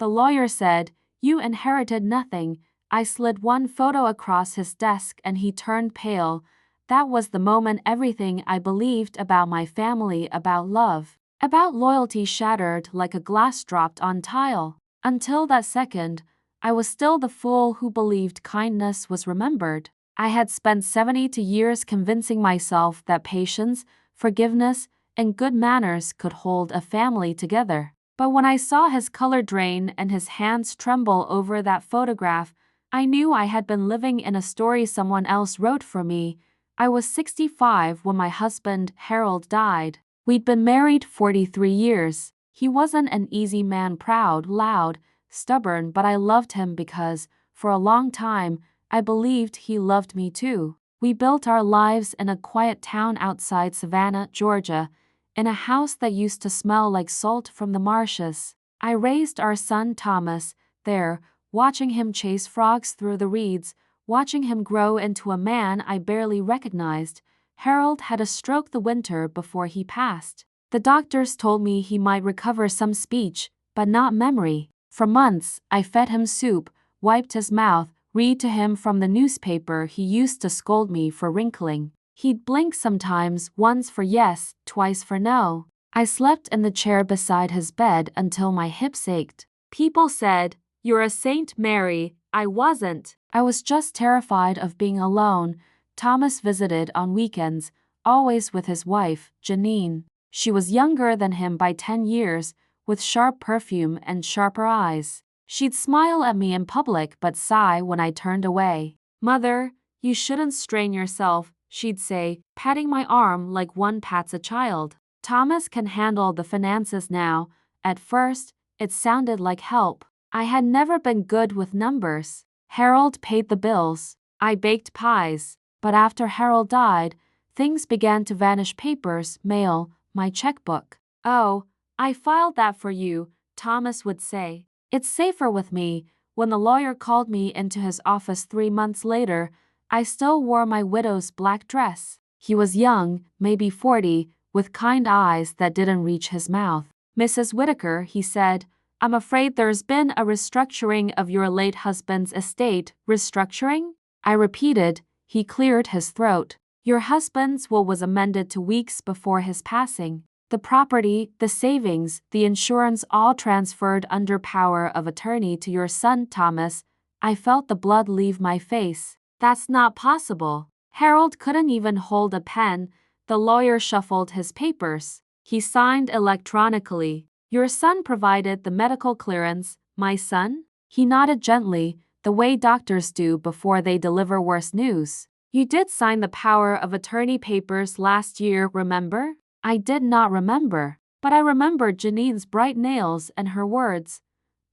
The lawyer said, "You inherited nothing." I slid one photo across his desk and he turned pale. That was the moment everything I believed about my family, about love, about loyalty shattered like a glass dropped on tile. Until that second, I was still the fool who believed kindness was remembered. I had spent 72 years convincing myself that patience, forgiveness, and good manners could hold a family together. But when I saw his color drain and his hands tremble over that photograph, I knew I had been living in a story someone else wrote for me. I was 65 when my husband, Harold, died. We'd been married 43 years. He wasn't an easy man, proud, loud, stubborn, but I loved him because, for a long time, I believed he loved me too. We built our lives in a quiet town outside Savannah, Georgia, in a house that used to smell like salt from the marshes. I raised our son Thomas there, watching him chase frogs through the reeds, watching him grow into a man I barely recognized. Harold had a stroke the winter before he passed. The doctors told me he might recover some speech, but not memory. For months, I fed him soup, wiped his mouth, read to him from the newspaper he used to scold me for wrinkling. He'd blink sometimes, once for yes, twice for no. I slept in the chair beside his bed until my hips ached. People said, "You're a saint, Mary." I wasn't. I was just terrified of being alone. Thomas visited on weekends, always with his wife, Janine. She was younger than him by 10 years, with sharp perfume and sharper eyes. She'd smile at me in public but sigh when I turned away. "Mother, you shouldn't strain yourself," she'd say, patting my arm like one pats a child. "Thomas can handle the finances now." At first, it sounded like help. I had never been good with numbers. Harold paid the bills. I baked pies. But after Harold died, things began to vanish: papers, mail, my checkbook. "Oh, I filed that for you," Thomas would say. "It's safer with me." When the lawyer called me into his office 3 months later, I still wore my widow's black dress. He was young, maybe 40, with kind eyes that didn't reach his mouth. "Mrs. Whitaker," he said, "I'm afraid there's been a restructuring of your late husband's estate." "Restructuring?" I repeated. He cleared his throat. "Your husband's will was amended 2 weeks before his passing. The property, the savings, the insurance all transferred under power of attorney to your son Thomas." I felt the blood leave my face. "That's not possible." Harold couldn't even hold a pen. The lawyer shuffled his papers. He signed electronically. "Your son provided the medical clearance." "My son?" He nodded gently, the way doctors do before they deliver worse news. "You did sign the power of attorney papers last year, remember?" I did not remember, but I remembered Janine's bright nails and her words.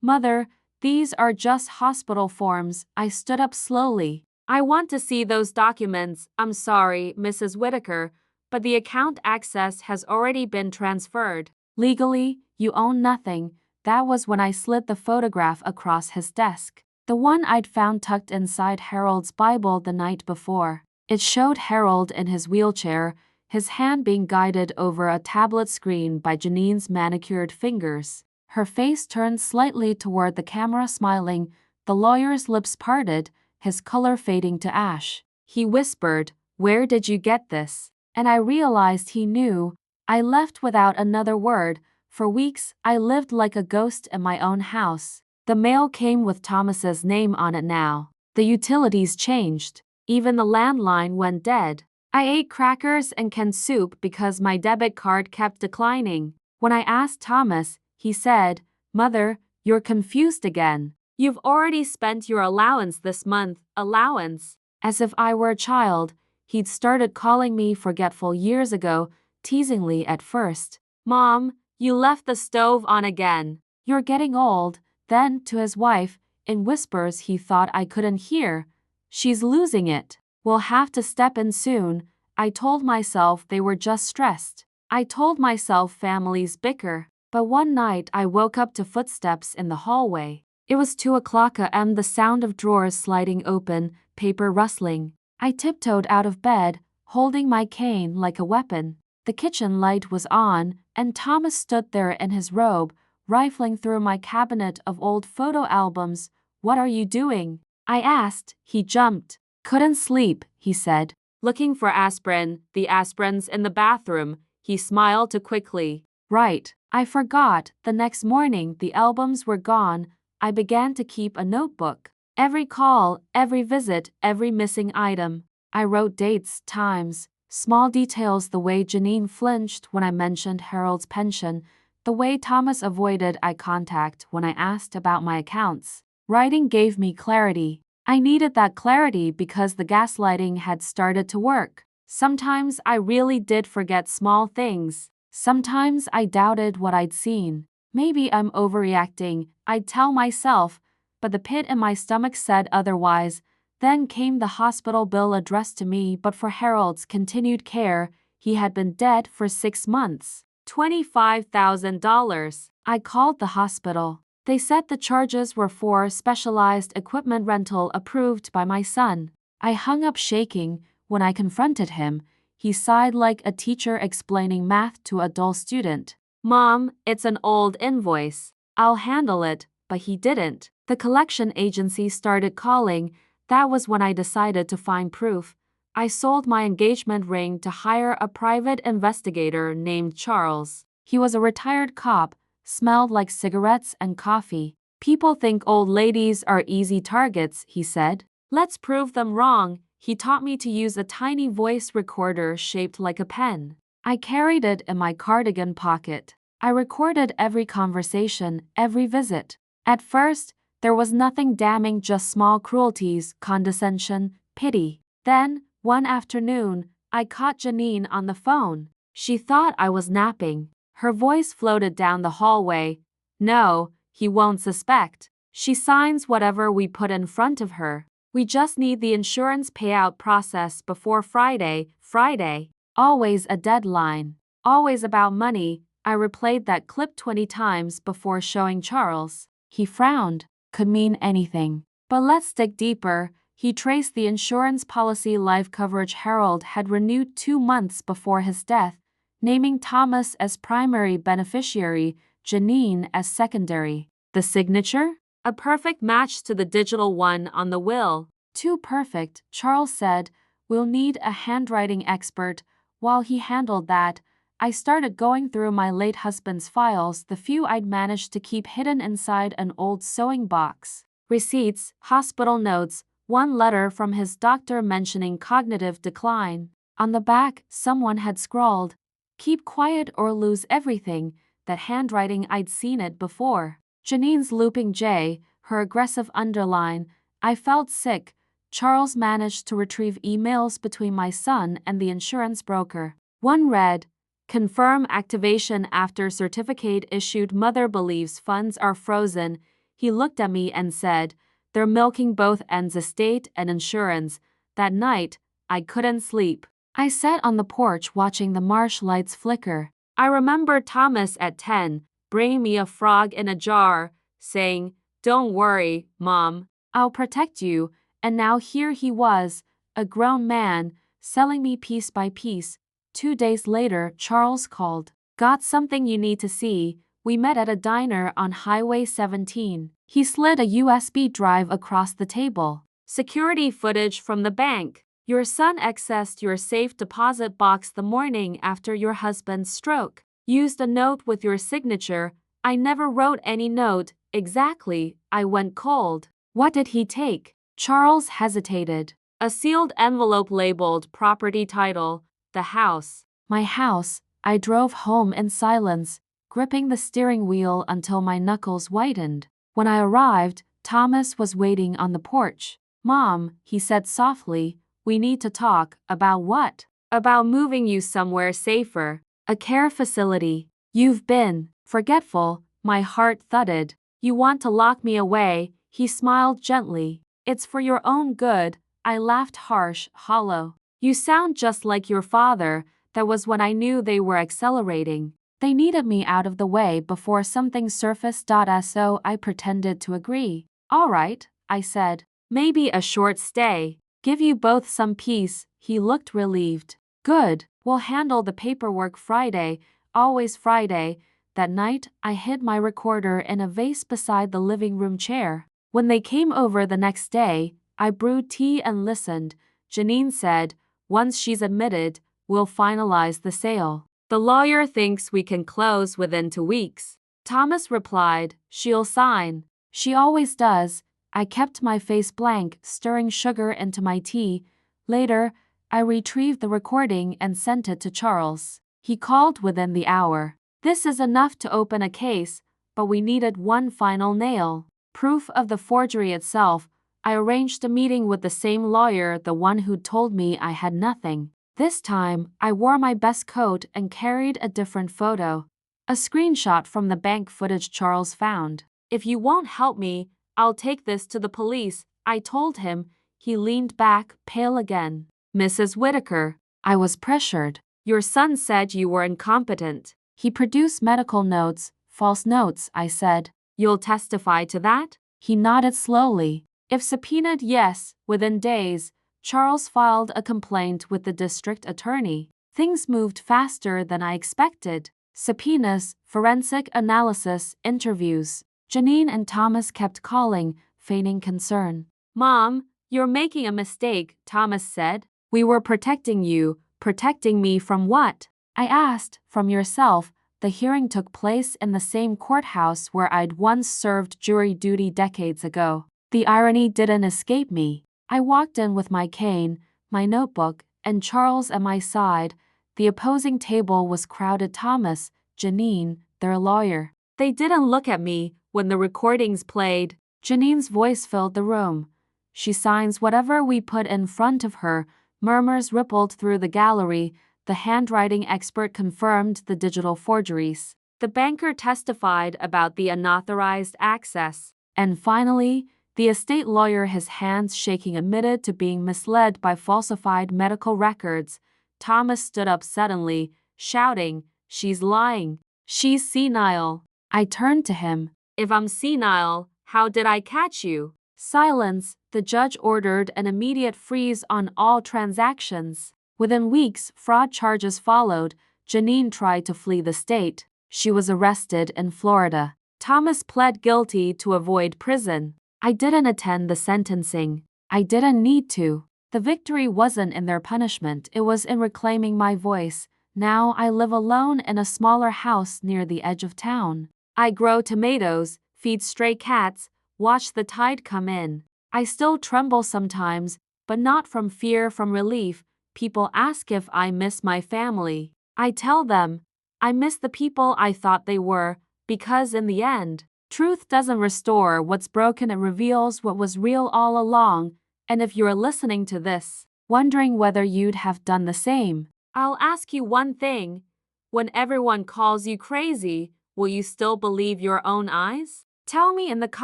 "Mother, these are just hospital forms." I stood up slowly. "I want to see those documents." "I'm sorry, Mrs. Whitaker, but the account access has already been transferred. Legally, you own nothing." That was when I slid the photograph across his desk. The one I'd found tucked inside Harold's Bible the night before. It showed Harold in his wheelchair, his hand being guided over a tablet screen by Janine's manicured fingers. Her face turned slightly toward the camera, smiling. The lawyer's lips parted, his color fading to ash. He whispered, "Where did you get this?" And I realized he knew. I left without another word. For weeks, I lived like a ghost in my own house. The mail came with Thomas's name on it now. The utilities changed. Even the landline went dead. I ate crackers and canned soup because my debit card kept declining. When I asked Thomas, he said, "Mother, you're confused again. You've already spent your allowance this month." Allowance? As if I were a child. He'd started calling me forgetful years ago, teasingly at first. "Mom, you left the stove on again." "You're getting old." Then, to his wife, in whispers he thought I couldn't hear, "She's losing it. We'll have to step in soon." I told myself they were just stressed. I told myself families bicker. But one night I woke up to footsteps in the hallway. It was 2 o'clock a.m., the sound of drawers sliding open, paper rustling. I tiptoed out of bed, holding my cane like a weapon. The kitchen light was on, and Thomas stood there in his robe, rifling through my cabinet of old photo albums. "What are you doing?" I asked. He jumped. "Couldn't sleep," he said. "Looking for aspirin. The aspirin's in the bathroom." He smiled too quickly. "Right. I forgot." The next morning, the albums were gone. I began to keep a notebook. Every call, every visit, every missing item. I wrote dates, times, small details, the way Janine flinched when I mentioned Harold's pension, the way Thomas avoided eye contact when I asked about my accounts. Writing gave me clarity. I needed that clarity because the gaslighting had started to work. Sometimes I really did forget small things. Sometimes I doubted what I'd seen. Maybe I'm overreacting, I'd tell myself, but the pit in my stomach said otherwise. Then came the hospital bill addressed to me, but for Harold's continued care, he had been dead for 6 months. $25,000. I called the hospital. They said the charges were for specialized equipment rental approved by my son. I hung up shaking. When I confronted him, he sighed like a teacher explaining math to a dull student. "Mom, it's an old invoice. I'll handle it," but he didn't. The collection agency started calling. That was when I decided to find proof. I sold my engagement ring to hire a private investigator named Charles. He was a retired cop, smelled like cigarettes and coffee. "People think old ladies are easy targets," he said. "Let's prove them wrong." He taught me to use a tiny voice recorder shaped like a pen. I carried it in my cardigan pocket. I recorded every conversation, every visit. At first, there was nothing damning, just small cruelties, condescension, pity. Then, one afternoon, I caught Janine on the phone. She thought I was napping. Her voice floated down the hallway. "No, he won't suspect. She signs whatever we put in front of her. We just need the insurance payout process before Friday." Friday. Always a deadline. Always about money. I replayed that clip 20 times before showing Charles. He frowned. Could mean anything. But let's dig deeper. He traced the insurance policy life coverage Harold had renewed 2 months before his death, naming Thomas as primary beneficiary, Janine as secondary. The signature? A perfect match to the digital one on the will. "Too perfect," Charles said. "We'll need a handwriting expert." While he handled that, I started going through my late husband's files, the few I'd managed to keep hidden inside an old sewing box. Receipts, hospital notes, one letter from his doctor mentioning cognitive decline. On the back, someone had scrawled, "Keep quiet or lose everything." That handwriting, I'd seen it before. Janine's looping J, her aggressive underline. I felt sick. Charles managed to retrieve emails between my son and the insurance broker. One read, "Confirm activation after certificate issued. Mother believes funds are frozen." He looked at me and said, "They're milking both ends, estate and insurance." That night, I couldn't sleep. I sat on the porch watching the marsh lights flicker. I remember Thomas at 10, bringing me a frog in a jar, saying, "Don't worry, Mom, I'll protect you." And now here he was, a grown man, selling me piece by piece. 2 days later, Charles called. "Got something you need to see." We met at a diner on Highway 17. He slid a USB drive across the table. "Security footage from the bank. Your son accessed your safe deposit box the morning after your husband's stroke. Used a note with your signature." I never wrote any note. Exactly. I went cold. "What did he take?" Charles hesitated. "A sealed envelope labeled property title, the house." My house. I drove home in silence, gripping the steering wheel until my knuckles whitened. When I arrived, Thomas was waiting on the porch. "Mom," he said softly, "we need to talk." "About what?" "About moving you somewhere safer. A care facility." "You've been forgetful." My heart thudded. "You want to lock me away." He smiled gently. "It's for your own good." I laughed harsh, hollow. "You sound just like your father." That was when I knew they were accelerating. They needed me out of the way before something surfaced. So I pretended to agree. "All right," I said. "Maybe a short stay. Give you both some peace." He looked relieved. "Good. We'll handle the paperwork Friday." Always Friday. That night, I hid my recorder in a vase beside the living room chair. When they came over the next day, I brewed tea and listened. Janine said, "Once she's admitted, we'll finalize the sale. The lawyer thinks we can close within 2 weeks." Thomas replied, "She'll sign." "She always does." I kept my face blank, stirring sugar into my tea. Later, I retrieved the recording and sent it to Charles. He called within the hour. "This is enough to open a case, but we needed one final nail. Proof of the forgery itself." I arranged a meeting with the same lawyer, the one who'd told me I had nothing. This time, I wore my best coat and carried a different photo. A screenshot from the bank footage Charles found. "If you won't help me, I'll take this to the police," I told him. He leaned back, pale again. "Mrs. Whitaker." I was pressured. "Your son said you were incompetent." He produced medical notes, false notes, I said. "You'll testify to that?" He nodded slowly. "If subpoenaed, yes." Within days, Charles filed a complaint with the district attorney. Things moved faster than I expected. Subpoenas, forensic analysis, interviews. Janine and Thomas kept calling, feigning concern. "Mom, you're making a mistake," Thomas said. "We were protecting you." "Protecting me from what?" I asked. "From yourself." The hearing took place in the same courthouse where I'd once served jury duty decades ago. The irony didn't escape me. I walked in with my cane, my notebook, and Charles at my side. The opposing table was crowded. Thomas, Janine, their lawyer. They didn't look at me when the recordings played. Janine's voice filled the room. "She signs whatever we put in front of her." Murmurs rippled through the gallery. The handwriting expert confirmed the digital forgeries. The banker testified about the unauthorized access. And finally, the estate lawyer, his hands shaking, admitted to being misled by falsified medical records. Thomas stood up suddenly, shouting, "She's lying. She's senile." I turned to him. "If I'm senile, how did I catch you?" Silence. The judge ordered an immediate freeze on all transactions. Within weeks, fraud charges followed. Janine tried to flee the state. She was arrested in Florida. Thomas pled guilty to avoid prison. I didn't attend the sentencing. I didn't need to. The victory wasn't in their punishment, it was in reclaiming my voice. Now I live alone in a smaller house near the edge of town. I grow tomatoes, feed stray cats, watch the tide come in. I still tremble sometimes, but not from fear, from relief. People ask if I miss my family. I tell them, I miss the people I thought they were, because in the end, truth doesn't restore what's broken, it reveals what was real all along. And if you're listening to this, wondering whether you'd have done the same, I'll ask you one thing. When everyone calls you crazy, will you still believe your own eyes? Tell me in the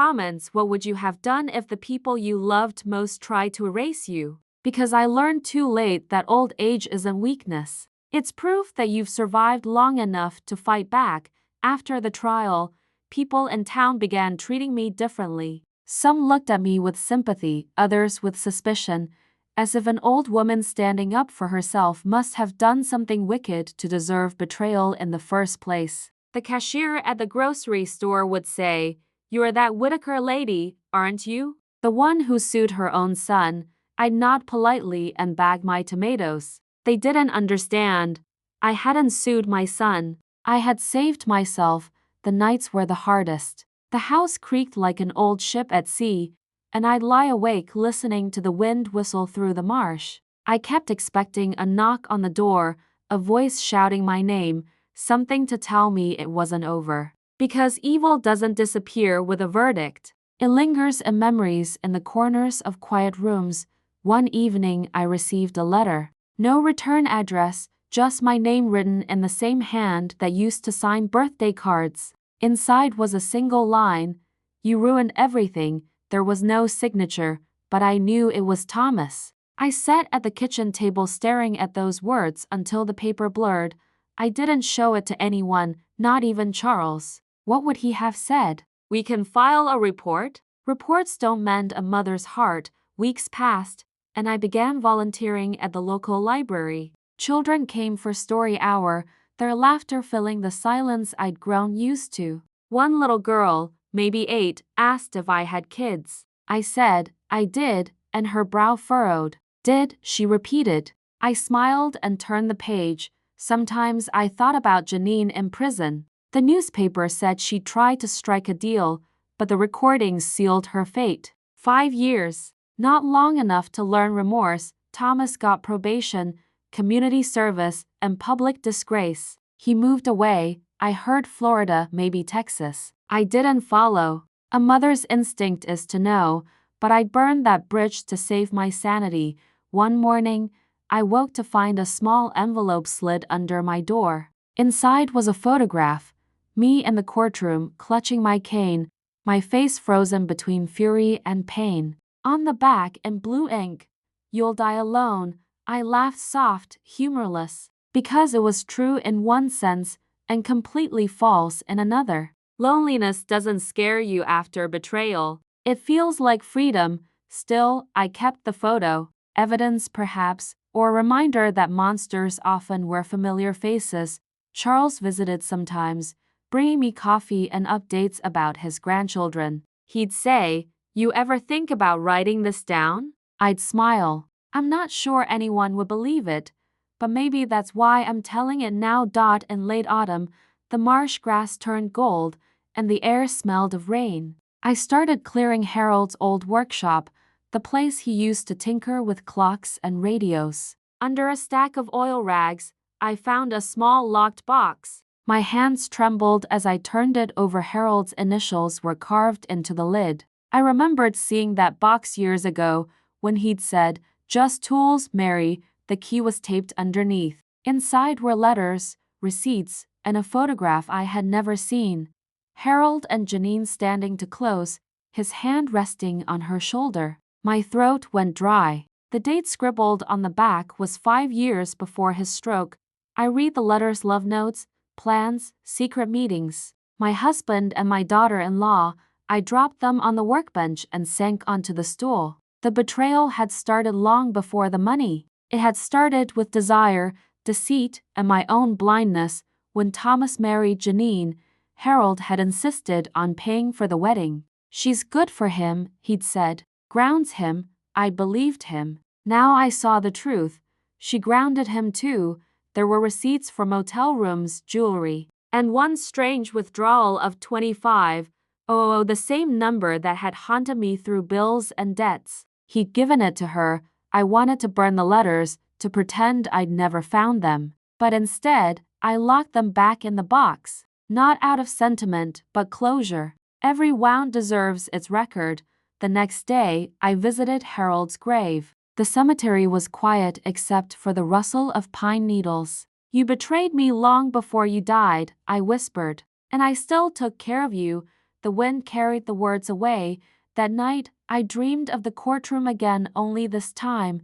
comments, what would you have done if the people you loved most tried to erase you? Because I learned too late that old age isn't weakness. It's proof that you've survived long enough to fight back. After the trial, people in town began treating me differently. Some looked at me with sympathy, others with suspicion, as if an old woman standing up for herself must have done something wicked to deserve betrayal in the first place. The cashier at the grocery store would say, "You're that Whitaker lady, aren't you? The one who sued her own son." I'd nod politely and bag my tomatoes. They didn't understand. I hadn't sued my son. I had saved myself. The nights were the hardest. The house creaked like an old ship at sea, and I'd lie awake listening to the wind whistle through the marsh. I kept expecting a knock on the door, a voice shouting my name, something to tell me it wasn't over. Because evil doesn't disappear with a verdict. It lingers in memories in the corners of quiet rooms. One evening I received a letter. No return address, just my name written in the same hand that used to sign birthday cards. Inside was a single line, "You ruined everything." There was no signature, but I knew it was Thomas. I sat at the kitchen table staring at those words until the paper blurred. I didn't show it to anyone, not even Charles. What would he have said? "We can file a report?" Reports don't mend a mother's heart. Weeks passed, and I began volunteering at the local library. Children came for story hour. their laughter filling the silence I'd grown used to. One little girl, maybe 8, asked if I had kids. I said, I did, and her brow furrowed. Did, she repeated. I smiled and turned the page. Sometimes I thought about Janine in prison. The newspaper said she tried to strike a deal, but the recordings sealed her fate. 5 years. Not long enough to learn remorse. Thomas got probation, community service, and public disgrace. He moved away. I heard Florida, maybe Texas. I didn't follow. A mother's instinct is to know, but I burned that bridge to save my sanity. One morning, I woke to find a small envelope slid under my door. Inside was a photograph. Me in the courtroom, clutching my cane, my face frozen between fury and pain. On the back, in blue ink, "You'll die alone." I laughed soft, humorless, because it was true in one sense and completely false in another. Loneliness doesn't scare you after betrayal. It feels like freedom. Still, I kept the photo, evidence perhaps, or a reminder that monsters often wear familiar faces. Charles visited sometimes, bringing me coffee and updates about his grandchildren. He'd say, "You ever think about writing this down?" I'd smile. I'm not sure anyone would believe it, but maybe that's why I'm telling it now. In late autumn, the marsh grass turned gold, and the air smelled of rain. I started clearing Harold's old workshop, the place he used to tinker with clocks and radios. Under a stack of oil rags, I found a small locked box. My hands trembled as I turned it over. Harold's initials were carved into the lid. I remembered seeing that box years ago when he'd said, "Just tools, Mary." The key was taped underneath. Inside were letters, receipts, and a photograph I had never seen. Harold and Janine standing too close, his hand resting on her shoulder. My throat went dry. The date scribbled on the back was 5 years before his stroke. I read the letters: love notes, plans, secret meetings. My husband and my daughter-in-law. I dropped them on the workbench and sank onto the stool. The betrayal had started long before the money. It had started with desire, deceit, and my own blindness. When Thomas married Janine, Harold had insisted on paying for the wedding. "She's good for him," he'd said. "Grounds him." I believed him. Now I saw the truth. She grounded him too. There were receipts for motel rooms, jewelry, and one strange withdrawal of $25. Oh, the same number that had haunted me through bills and debts. He'd given it to her. I wanted to burn the letters, to pretend I'd never found them. But instead, I locked them back in the box. Not out of sentiment, but closure. Every wound deserves its record. The next day, I visited Harold's grave. The cemetery was quiet except for the rustle of pine needles. "You betrayed me long before you died," I whispered. "And I still took care of you." The wind carried the words away. That night, I dreamed of the courtroom again, only this time,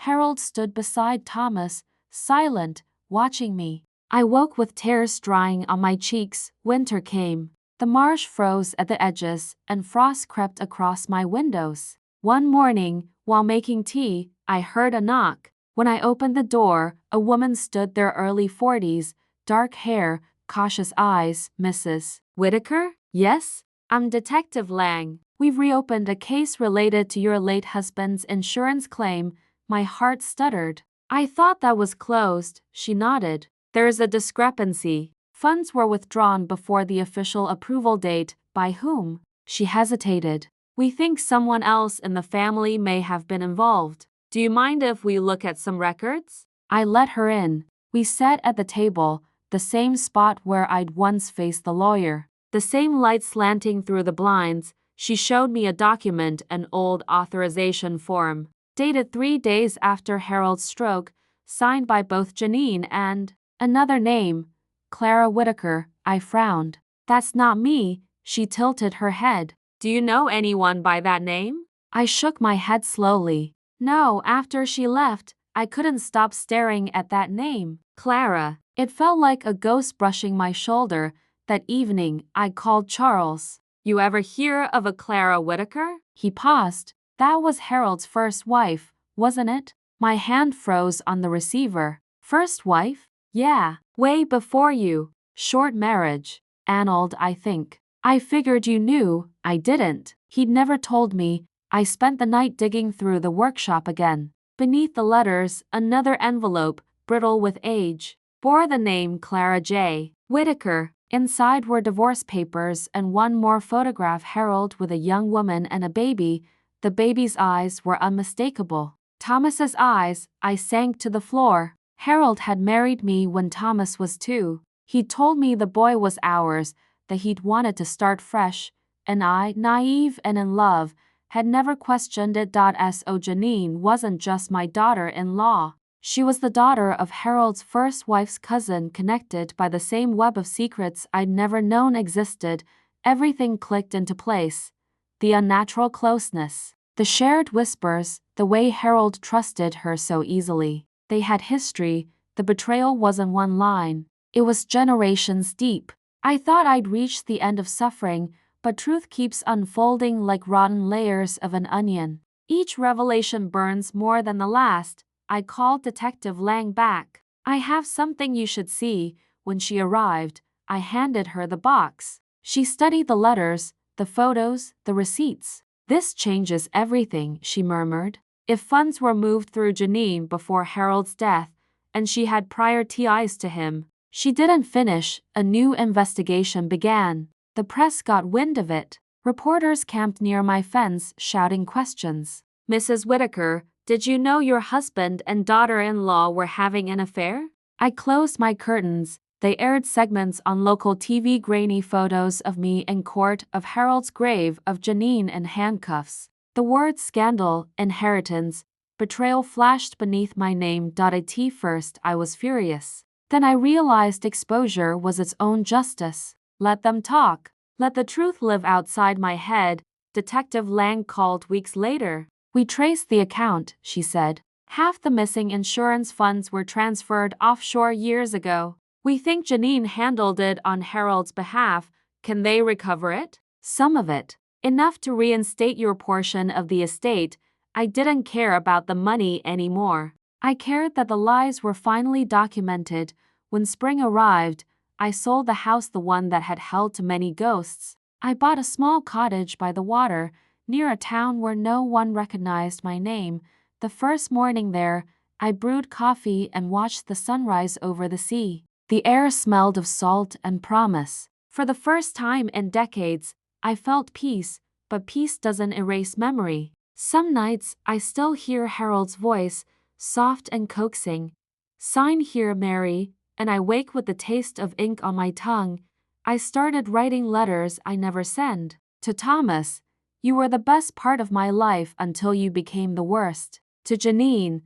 Harold stood beside Thomas, silent, watching me. I woke with tears drying on my cheeks. Winter came. The marsh froze at the edges, and frost crept across my windows. One morning, while making tea, I heard a knock. When I opened the door, a woman stood there, early 40s, dark hair, cautious eyes. "Mrs. Whitaker?" "Yes? I'm Detective Lang. We've reopened a case related to your late husband's insurance claim." My heart stuttered. "I thought that was closed." She nodded. "There's a discrepancy. Funds were withdrawn before the official approval date." "By whom?" She hesitated. "We think someone else in the family may have been involved. Do you mind if we look at some records?" I let her in. We sat at the table, the same spot where I'd once faced the lawyer. The same light slanting through the blinds. She showed me a document, an old authorization form, dated 3 days after Harold's stroke, signed by both Janine and another name, Clara Whitaker. I frowned. "That's not me." She tilted her head. "Do you know anyone by that name?" I shook my head slowly. "No." After she left, I couldn't stop staring at that name. Clara. It felt like a ghost brushing my shoulder. That evening, I called Charles. "You ever hear of a Clara Whitaker?" He paused. "That was Harold's first wife, wasn't it?" My hand froze on the receiver. "First wife?" "Yeah." Way before you. Short marriage. Annulled, I think. I figured you knew, I didn't. He'd never told me. I spent the night digging through the workshop again. Beneath the letters, another envelope, brittle with age, bore the name Clara J. Whitaker. Inside were divorce papers and one more photograph, Harold with a young woman and a baby. The baby's eyes were unmistakable. Thomas's eyes. I sank to the floor. Harold had married me when Thomas was 2. He'd told me the boy was ours, that he'd wanted to start fresh, and I, naive and in love, had never questioned it. So Janine wasn't just my daughter-in-law. She was the daughter of Harold's first wife's cousin, connected by the same web of secrets I'd never known existed. Everything clicked into place. The unnatural closeness, the shared whispers, the way Harold trusted her so easily. They had history. The betrayal wasn't one line. It was generations deep. I thought I'd reached the end of suffering, but truth keeps unfolding like rotten layers of an onion. Each revelation burns more than the last. I called Detective Lang back. I have something you should see. When she arrived, I handed her the box. She studied the letters, the photos, the receipts. This changes everything, she murmured. If funds were moved through Janine before Harold's death, and she had prior ties to him. She didn't finish. A new investigation began. The press got wind of it. Reporters camped near my fence, shouting questions. Mrs. Whitaker, did you know your husband and daughter-in-law were having an affair? I closed my curtains. They aired segments on local TV, grainy photos of me in court, of Harold's grave, of Janine in handcuffs. The words scandal, inheritance, betrayal flashed beneath my name. At first I was furious. Then I realized exposure was its own justice. Let them talk. Let the truth live outside my head. Detective Lang called weeks later. We traced the account, she said. Half the missing insurance funds were transferred offshore years ago. We think Janine handled it on Harold's behalf. Can they recover it? Some of it. Enough to reinstate your portion of the estate. I didn't care about the money anymore. I cared that the lies were finally documented. When spring arrived, I sold the house, the one that had held too many ghosts. I bought a small cottage by the water, near a town where no one recognized my name. The first morning there, I brewed coffee and watched the sunrise over the sea. The air smelled of salt and promise. For the first time in decades, I felt peace, but peace doesn't erase memory. Some nights, I still hear Harold's voice, soft and coaxing. Sign here, Mary, and I wake with the taste of ink on my tongue. I started writing letters I never send. To Thomas, you were the best part of my life until you became the worst. To Janine,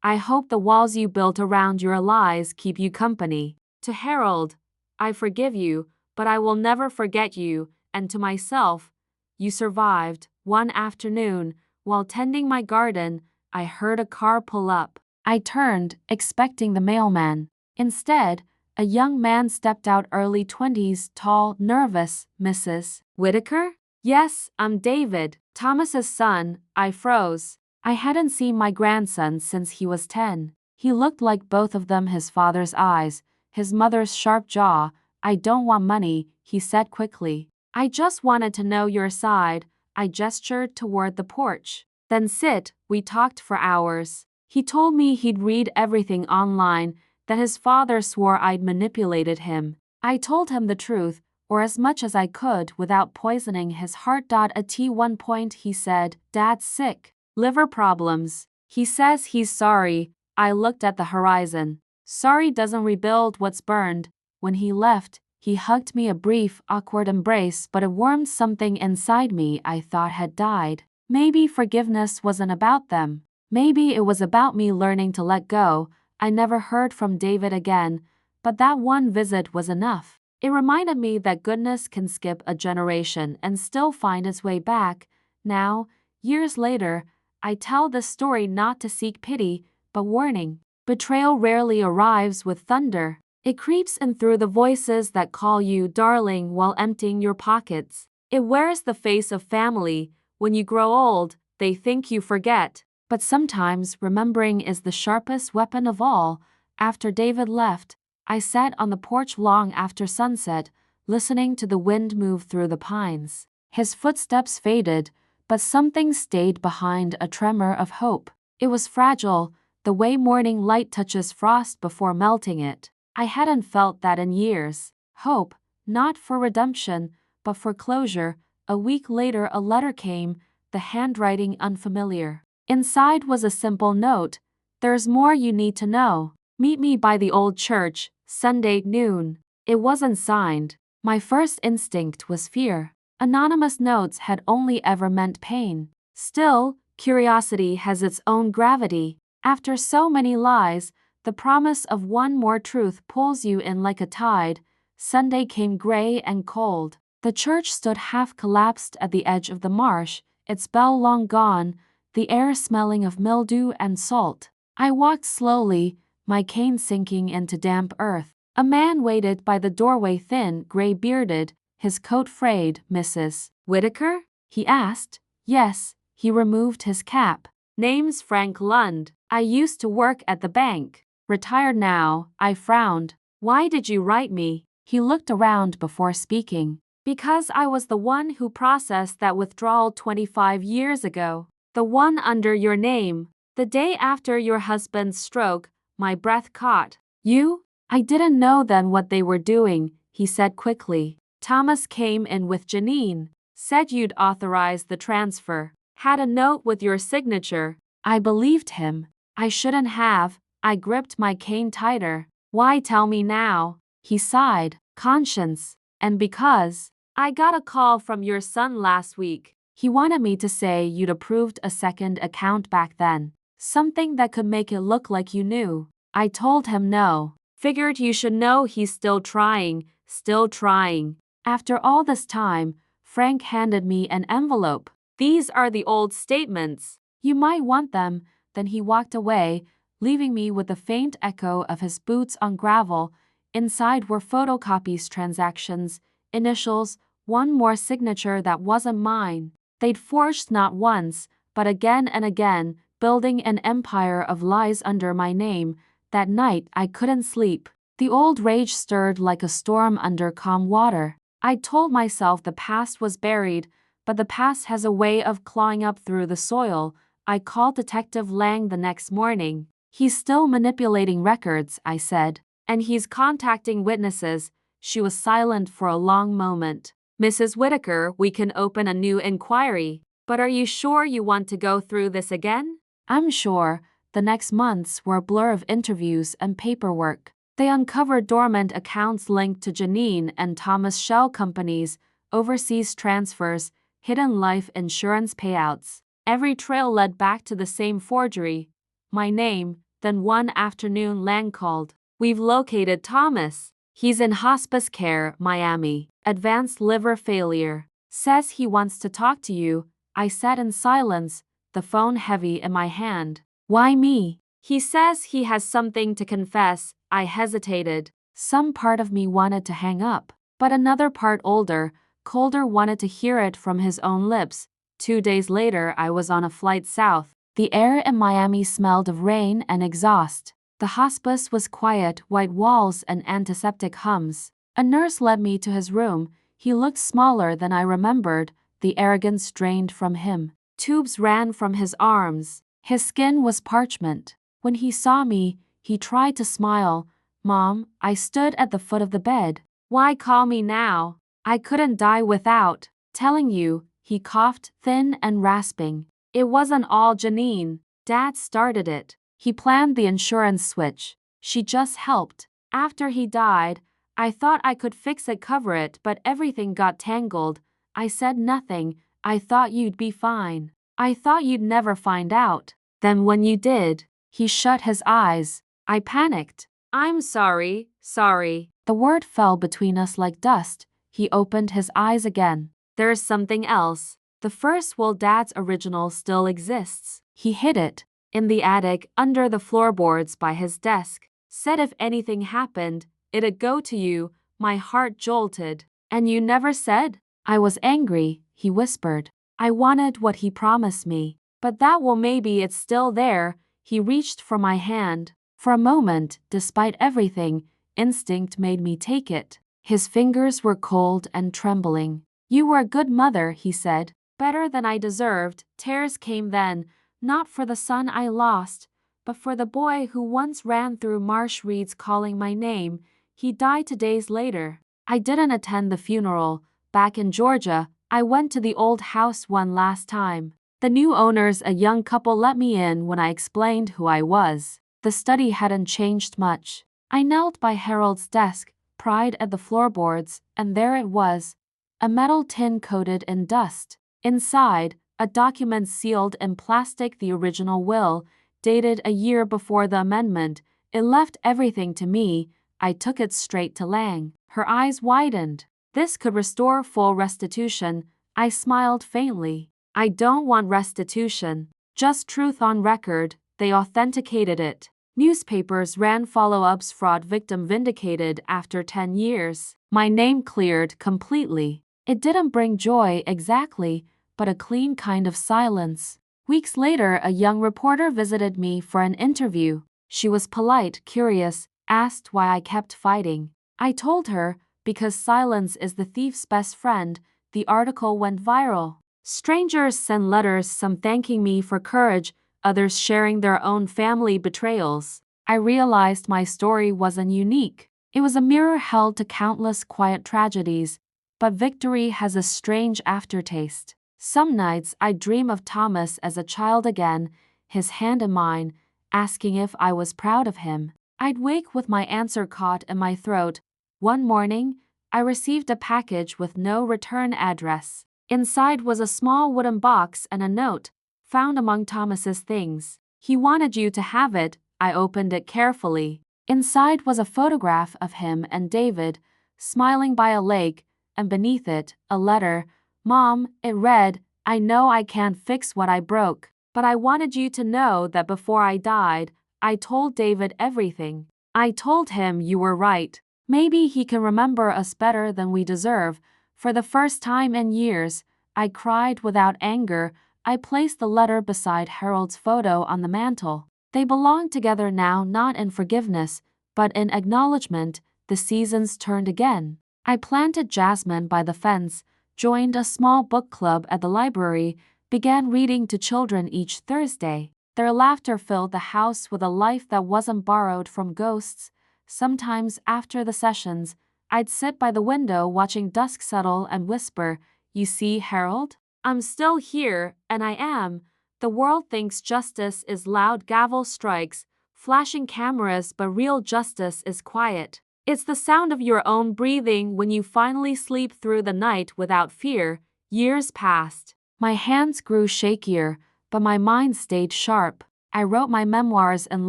I hope the walls you built around your lies keep you company. To Harold, I forgive you, but I will never forget you. And to myself, you survived. One afternoon, while tending my garden, I heard a car pull up. I turned, expecting the mailman. Instead, a young man stepped out, early 20s, tall, nervous. Mrs. Whitaker? Yes, I'm David, Thomas's son. I froze. I hadn't seen my grandson since he was 10. He looked like both of them, his father's eyes, his mother's sharp jaw. I don't want money, he said quickly. I just wanted to know your side. I gestured toward the porch. Then sit. We talked for hours. He told me he'd read everything online, that his father swore I'd manipulated him. I told him the truth, or as much as I could without poisoning his heart. At one point he said, Dad's sick. Liver problems. He says he's sorry. I looked at the horizon. Sorry doesn't rebuild what's burned. When he left, he hugged me, a brief, awkward embrace, but it warmed something inside me I thought had died. Maybe forgiveness wasn't about them. Maybe it was about me learning to let go. I never heard from David again, but that one visit was enough. It reminded me that goodness can skip a generation and still find its way back. Now, years later, I tell this story not to seek pity, but warning. Betrayal rarely arrives with thunder. It creeps in through the voices that call you darling while emptying your pockets. It wears the face of family. When you grow old, they think you forget. But sometimes remembering is the sharpest weapon of all. After David left, I sat on the porch long after sunset, listening to the wind move through the pines. His footsteps faded, but something stayed behind, a tremor of hope. It was fragile, the way morning light touches frost before melting it. I hadn't felt that in years. Hope, not for redemption, but for closure. A week later a letter came, the handwriting unfamiliar. Inside was a simple note: "There's more you need to know. Meet me by the old church, Sunday noon." It wasn't signed. My first instinct was fear. Anonymous notes had only ever meant pain. Still, curiosity has its own gravity. After so many lies, the promise of one more truth pulls you in like a tide. Sunday came gray and cold. The church stood half collapsed at the edge of the marsh, its bell long gone, the air smelling of mildew and salt. I walked slowly, my cane sinking into damp earth. A man waited by the doorway, thin, gray-bearded, his coat frayed. "Mrs. Whitaker?" he asked. "Yes." He removed his cap. "Name's Frank Lund. I used to work at the bank. Retired now." I frowned. "Why did you write me?" He looked around before speaking. "Because I was the one who processed that withdrawal 25 years ago. The one under your name. The day after your husband's stroke." My breath caught. "You?" "I didn't know then what they were doing," he said quickly. "Thomas came in with Janine. Said you'd authorized the transfer. Had a note with your signature." I believed him. I shouldn't have. I gripped my cane tighter. "Why tell me now?" He sighed. "Conscience. And because I got a call from your son last week. He wanted me to say you'd approved a second account back then. Something that could make it look like you knew." I told him no. "Figured you should know he's still trying, still trying." After all this time, Frank handed me an envelope. "These are the old statements. You might want them." Then he walked away, leaving me with the faint echo of his boots on gravel. Inside were photocopies, transactions, initials, one more signature that wasn't mine. They'd forged not once, but again and again, building an empire of lies under my name. That night I couldn't sleep. The old rage stirred like a storm under calm water. I told myself the past was buried, but the past has a way of clawing up through the soil. I called Detective Lang the next morning. "He's still manipulating records," I said. "And he's contacting witnesses." She was silent for a long moment. "Mrs. Whitaker, we can open a new inquiry. But are you sure you want to go through this again?" "I'm sure." The next months were a blur of interviews and paperwork. They uncovered dormant accounts linked to Janine and Thomas' shell companies, overseas transfers, hidden life insurance payouts. Every trail led back to the same forgery. My name. Then one afternoon Lang called. "We've located Thomas. He's in hospice care, Miami. Advanced liver failure. Says he wants to talk to you." I sat in silence, the phone heavy in my hand. "Why me?" "He says he has something to confess." I hesitated. Some part of me wanted to hang up, but another part, older, colder, wanted to hear it from his own lips. 2 days later I was on a flight south. The air in Miami smelled of rain and exhaust. The hospice was quiet, white walls and antiseptic hums. A nurse led me to his room. He looked smaller than I remembered, the arrogance drained from him. Tubes ran from his arms. His skin was parchment. When he saw me, he tried to smile. "Mom," I stood at the foot of the bed. "Why call me now? I couldn't die without telling you." He coughed, thin and rasping. "It wasn't all Janine. Dad started it. He planned the insurance switch. She just helped. After he died, I thought I could fix it, cover it, but everything got tangled." I said nothing. "I thought you'd be fine. I thought you'd never find out. Then when you did." He shut his eyes. I panicked. "I'm sorry, sorry." The word fell between us like dust. He opened his eyes again. "There's something else. The first will, Dad's original, still exists. He hid it in the attic under the floorboards by his desk. Said if anything happened, it'd go to you." My heart jolted. "And you never said?" I was angry. He whispered. "I wanted what he promised me. But that, well, maybe it's still there." He reached for my hand. For a moment, despite everything, instinct made me take it. His fingers were cold and trembling. "You were a good mother," he said. "Better than I deserved." Tears came then, not for the son I lost, but for the boy who once ran through marsh reeds calling my name. He died 2 days later. I didn't attend the funeral. Back in Georgia, I went to the old house one last time. The new owners, a young couple, let me in when I explained who I was. The study hadn't changed much. I knelt by Harold's desk, pried at the floorboards, and there it was, a metal tin coated in dust. Inside, a document sealed in plastic, the original will, dated a year before the amendment. It left everything to me. I took it straight to Lang. Her eyes widened. "This could restore full restitution." I smiled faintly. "I don't want restitution, just truth on record." They authenticated it. Newspapers ran follow-ups. "Fraud victim vindicated after 10 years. My name cleared completely. It didn't bring joy exactly, but a clean kind of silence. Weeks later, a young reporter visited me for an interview. She was polite, curious, asked why I kept fighting. I told her, because silence is the thief's best friend. The article went viral. Strangers sent letters, some thanking me for courage, others sharing their own family betrayals. I realized my story wasn't unique. It was a mirror held to countless quiet tragedies, but victory has a strange aftertaste. Some nights I dream of Thomas as a child again, his hand in mine, asking if I was proud of him. I'd wake with my answer caught in my throat. One morning, I received a package with no return address. Inside was a small wooden box and a note, found among Thomas's things. "He wanted you to have it." I opened it carefully. Inside was a photograph of him and David, smiling by a lake, and beneath it, a letter. "Mom," it read, "I know I can't fix what I broke, but I wanted you to know that before I died, I told David everything. I told him you were right. Maybe he can remember us better than we deserve." For the first time in years, I cried without anger. I placed the letter beside Harold's photo on the mantel. They belong together now, not in forgiveness, but in acknowledgement. The seasons turned again. I planted jasmine by the fence, joined a small book club at the library, began reading to children each Thursday. Their laughter filled the house with a life that wasn't borrowed from ghosts. Sometimes after the sessions, I'd sit by the window watching dusk settle and whisper, "You see, Harold? I'm still here, and I am." The world thinks justice is loud, gavel strikes, flashing cameras, but real justice is quiet. It's the sound of your own breathing when you finally sleep through the night without fear. Years passed. My hands grew shakier, but my mind stayed sharp. I wrote my memoirs in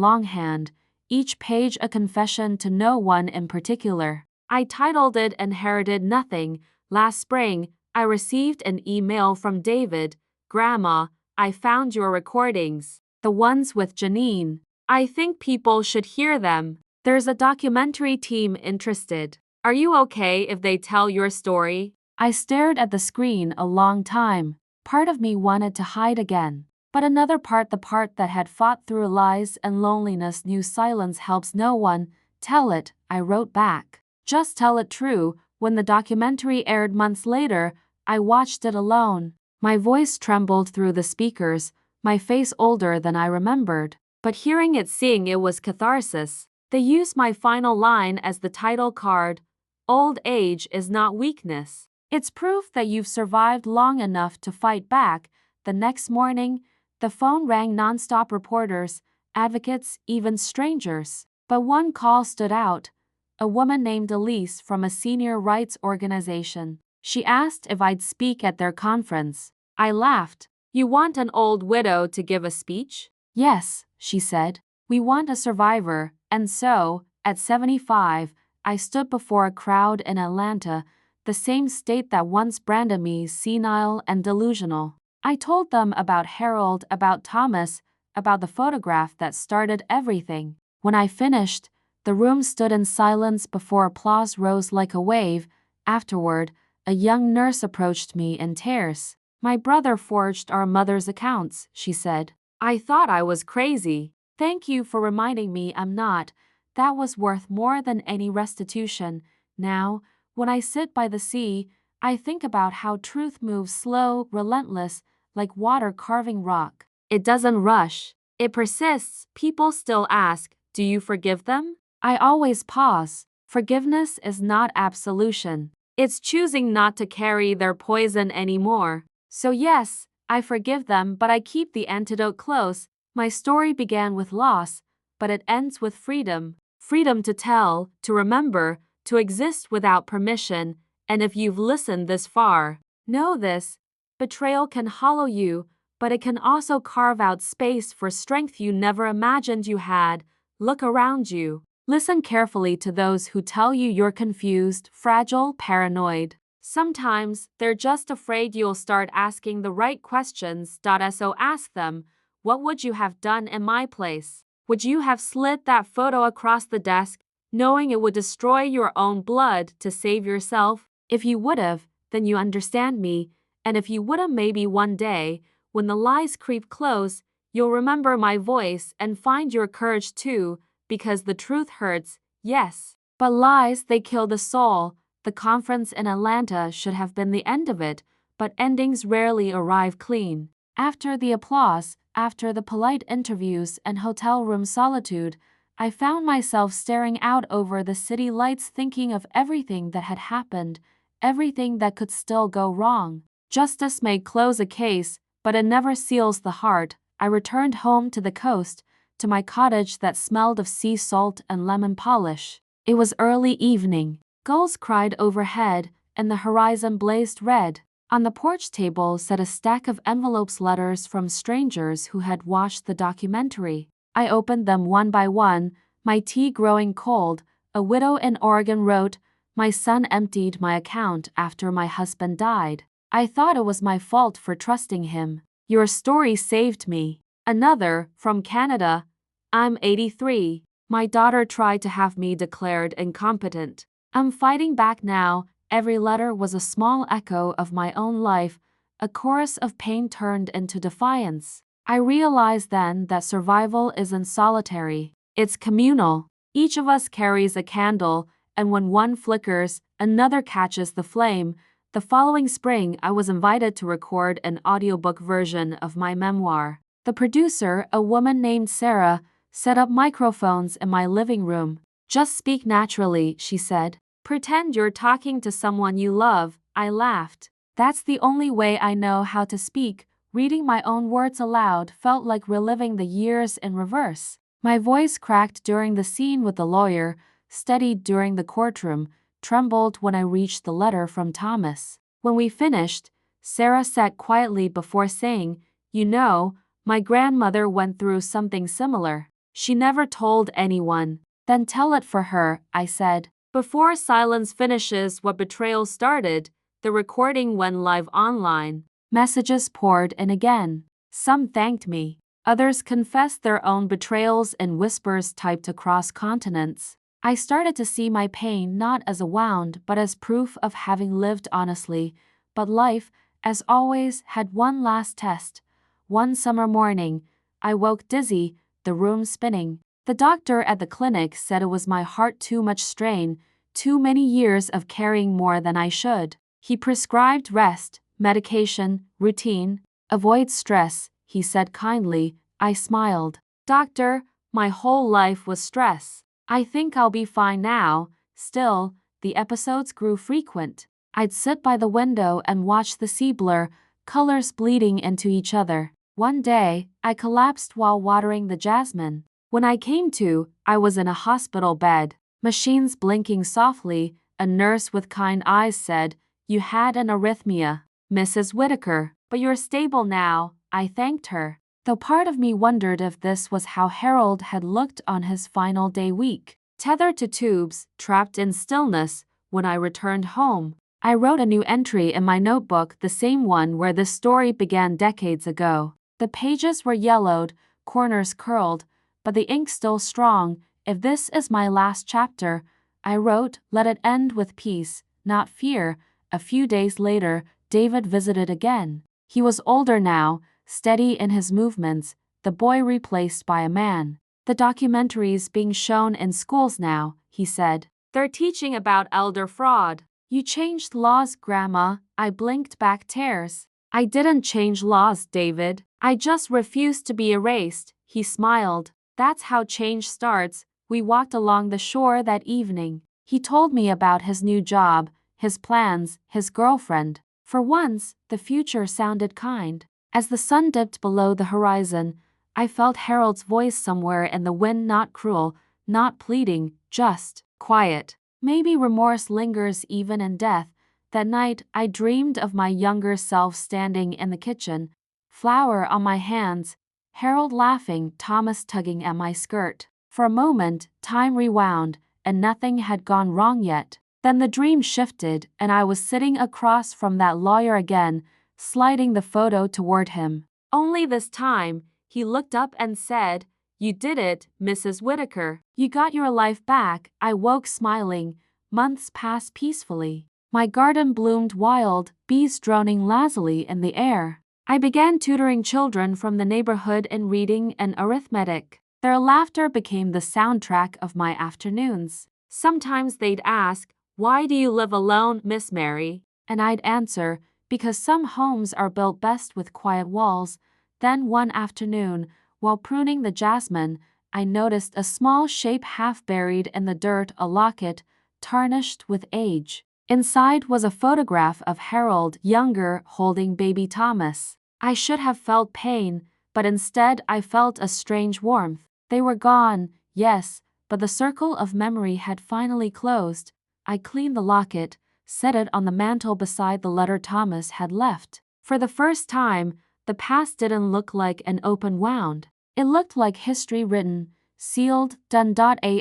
longhand, each page a confession to no one in particular. I titled it "Inherited Nothing." Last spring, I received an email from David. "Grandma, I found your recordings. The ones with Janine. I think people should hear them. There's a documentary team interested. Are you okay if they tell your story?" I stared at the screen a long time. Part of me wanted to hide again. But another part, the part that had fought through lies and loneliness, knew silence helps no one. "Tell it," I wrote back. "Just tell it true." When the documentary aired months later, I watched it alone. My voice trembled through the speakers, my face older than I remembered. But hearing it, seeing it was catharsis. They used my final line as the title card. "Old age is not weakness. It's proof that you've survived long enough to fight back." The next morning, the phone rang nonstop, reporters, advocates, even strangers. But one call stood out. A woman named Elise from a senior rights organization. She asked if I'd speak at their conference. I laughed. "You want an old widow to give a speech?" "Yes," she said. "We want a survivor." And so, at 75, I stood before a crowd in Atlanta, the same state that once branded me senile and delusional. I told them about Harold, about Thomas, about the photograph that started everything. When I finished, the room stood in silence before applause rose like a wave. Afterward, a young nurse approached me in tears. "My brother forged our mother's accounts," she said. "I thought I was crazy. Thank you for reminding me I'm not." That was worth more than any restitution. Now, when I sit by the sea, I think about how truth moves slow, relentless, like water carving rock. It doesn't rush. It persists. People still ask, do you forgive them? I always pause. Forgiveness is not absolution. It's choosing not to carry their poison anymore. So yes, I forgive them, but I keep the antidote close. My story began with loss, but it ends with freedom. Freedom to tell, to remember, to exist without permission. And if you've listened this far, know this: betrayal can hollow you, but it can also carve out space for strength you never imagined you had. Look around you. Listen carefully to those who tell you you're confused, fragile, paranoid. Sometimes they're just afraid you'll start asking the right questions. So ask them, what would you have done in my place? Would you have slid that photo across the desk, knowing it would destroy your own blood to save yourself? If you would've, then you understand me, and if you would've, maybe one day, when the lies creep close, you'll remember my voice and find your courage too, because the truth hurts, yes. But lies, they kill the soul. The conference in Atlanta should have been the end of it, but endings rarely arrive clean. After the applause, after the polite interviews and hotel room solitude, I found myself staring out over the city lights, thinking of everything that had happened, everything that could still go wrong. Justice may close a case, but it never seals the heart. I returned home to the coast, to my cottage that smelled of sea salt and lemon polish. It was early evening. Gulls cried overhead, and the horizon blazed red. On the porch table sat a stack of envelopes, letters from strangers who had watched the documentary. I opened them one by one, my tea growing cold. A widow in Oregon wrote, "My son emptied my account after my husband died. I thought it was my fault for trusting him. Your story saved me." Another, from Canada, "I'm 83. My daughter tried to have me declared incompetent. I'm fighting back now." Every letter was a small echo of my own life, a chorus of pain turned into defiance. I realized then that survival isn't solitary, it's communal. Each of us carries a candle, and when one flickers, another catches the flame. The following spring, I was invited to record an audiobook version of my memoir. The producer, a woman named Sarah, set up microphones in my living room. "Just speak naturally," she said. "Pretend you're talking to someone you love." I laughed. That's the only way I know how to speak. Reading my own words aloud felt like reliving the years in reverse. My voice cracked during the scene with the lawyer, steadied during the courtroom, trembled when I reached the letter from Thomas. When we finished, Sarah sat quietly before saying, "You know, my grandmother went through something similar. She never told anyone." "Then tell it for her," I said. Before silence finishes what betrayal started, the recording went live online. Messages poured in again. Some thanked me. Others confessed their own betrayals in whispers typed across continents. I started to see my pain not as a wound but as proof of having lived honestly. But life, as always, had one last test. One summer morning, I woke dizzy, the room spinning. The doctor at the clinic said it was my heart, too much strain, too many years of carrying more than I should. He prescribed rest, medication, routine. "Avoid stress," he said kindly. I smiled. "Doctor, my whole life was stress. I think I'll be fine now." Still, the episodes grew frequent. I'd sit by the window and watch the sea blur, colors bleeding into each other. One day, I collapsed while watering the jasmine. When I came to, I was in a hospital bed. Machines blinking softly. A nurse with kind eyes said, "You had an arrhythmia, Mrs. Whitaker, but you're stable now." I thanked her, though part of me wondered if this was how Harold had looked on his final day, weak, tethered to tubes, trapped in stillness. When I returned home, I wrote a new entry in my notebook, the same one where this story began decades ago. The pages were yellowed, corners curled, but the ink still strong. "If this is my last chapter," I wrote, "let it end with peace, not fear." A few days later, David visited again. He was older now, steady in his movements, the boy replaced by a man. the documentaries being shown in schools now, he said. They're teaching about elder fraud. You changed laws, Grandma. I blinked back tears. I didn't change laws, David. I just refused to be erased, he smiled. That's how change starts. We walked along the shore that evening. He told me about his new job, his plans, his girlfriend. For once, the future sounded kind. As the sun dipped below the horizon, I felt Harold's voice somewhere in the wind, not cruel, not pleading, just quiet. Maybe remorse lingers even in death. That night, I dreamed of my younger self standing in the kitchen, flour on my hands, Harold laughing, Thomas tugging at my skirt. For a moment, time rewound, and nothing had gone wrong yet. Then the dream shifted, and I was sitting across from that lawyer again, sliding the photo toward him. Only this time, he looked up and said, "You did it, Mrs. Whitaker. You got your life back." I woke smiling. Months passed peacefully. My garden bloomed wild, bees droning lazily in the air. I began tutoring children from the neighborhood in reading and arithmetic. Their laughter became the soundtrack of my afternoons. Sometimes they'd ask, "Why do you live alone, Miss Mary?" And I'd answer, "Because some homes are built best with quiet walls." Then one afternoon, while pruning the jasmine, I noticed a small shape half buried in the dirt, a locket, tarnished with age. Inside was a photograph of Harold, younger, holding baby Thomas. I should have felt pain, but instead I felt a strange warmth. They were gone, yes, but the circle of memory had finally closed. I cleaned the locket, set it on the mantel beside the letter Thomas had left. For the first time, the past didn't look like an open wound. It looked like history written, sealed, done.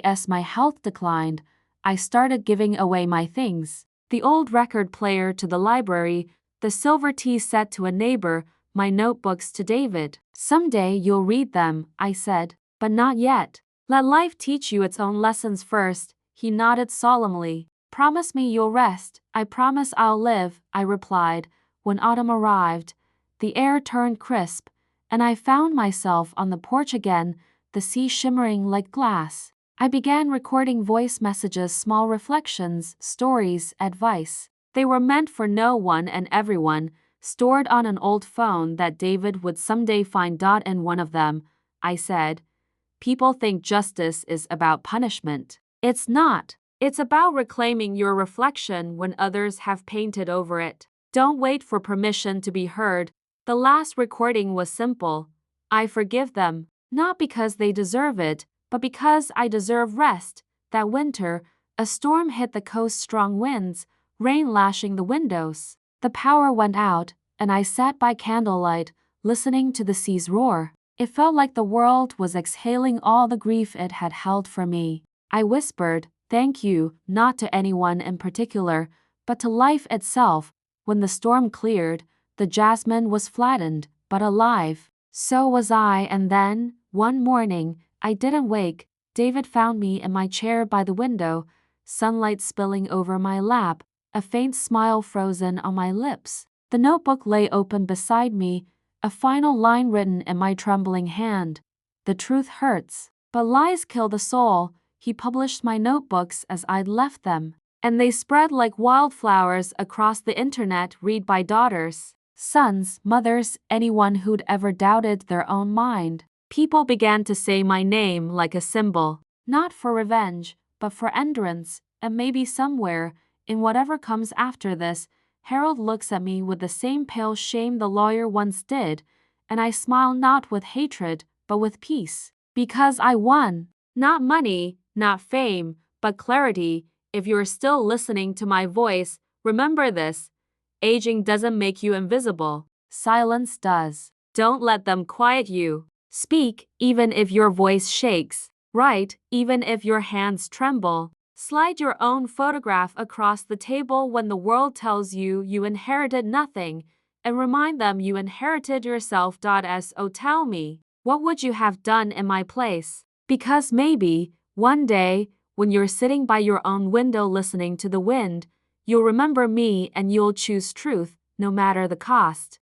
As my health declined, I started giving away my things. The old record player to the library, the silver tea set to a neighbor, my notebooks to David. "Someday you'll read them," I said, "but not yet. Let life teach you its own lessons first." He nodded solemnly. "Promise me you'll rest." "I promise I'll live," I replied. When autumn arrived, the air turned crisp, and I found myself on the porch again, the sea shimmering like glass. I began recording voice messages, small reflections, stories, advice. They were meant for no one and everyone, stored on an old phone that David would someday find. In one of them, I said, "People think justice is about punishment. It's not. It's about reclaiming your reflection when others have painted over it. Don't wait for permission to be heard." The last recording was simple. I forgive them, not because they deserve it, but because I deserve rest. That winter, a storm hit the coast, strong winds, rain lashing the windows. The power went out, and I sat by candlelight, listening to the sea's roar. It felt like the world was exhaling all the grief it had held for me. I whispered, "Thank you," not to anyone in particular, but to life itself. When the storm cleared, the jasmine was flattened, but alive. So was I. And then, one morning, I didn't wake. David found me in my chair by the window, sunlight spilling over my lap, a faint smile frozen on my lips. The notebook lay open beside me, a final line written in my trembling hand. "The truth hurts, but lies kill the soul." He published my notebooks as I'd left them, and they spread like wildflowers across the internet, read by daughters, sons, mothers, anyone who'd ever doubted their own mind. People began to say my name like a symbol, not for revenge, but for endurance, and maybe somewhere, in whatever comes after this, Harold looks at me with the same pale shame the lawyer once did, and I smile not with hatred, but with peace. Because I won. Not money, not fame, but clarity. If you're still listening to my voice, remember this. Aging doesn't make you invisible. Silence does. Don't let them quiet you. Speak, even if your voice shakes. Write, even if your hands tremble. Slide your own photograph across the table when the world tells you you inherited nothing, and remind them you inherited yourself. So tell me, what would you have done in my place? Because maybe, one day, when you're sitting by your own window listening to the wind, you'll remember me and you'll choose truth, no matter the cost.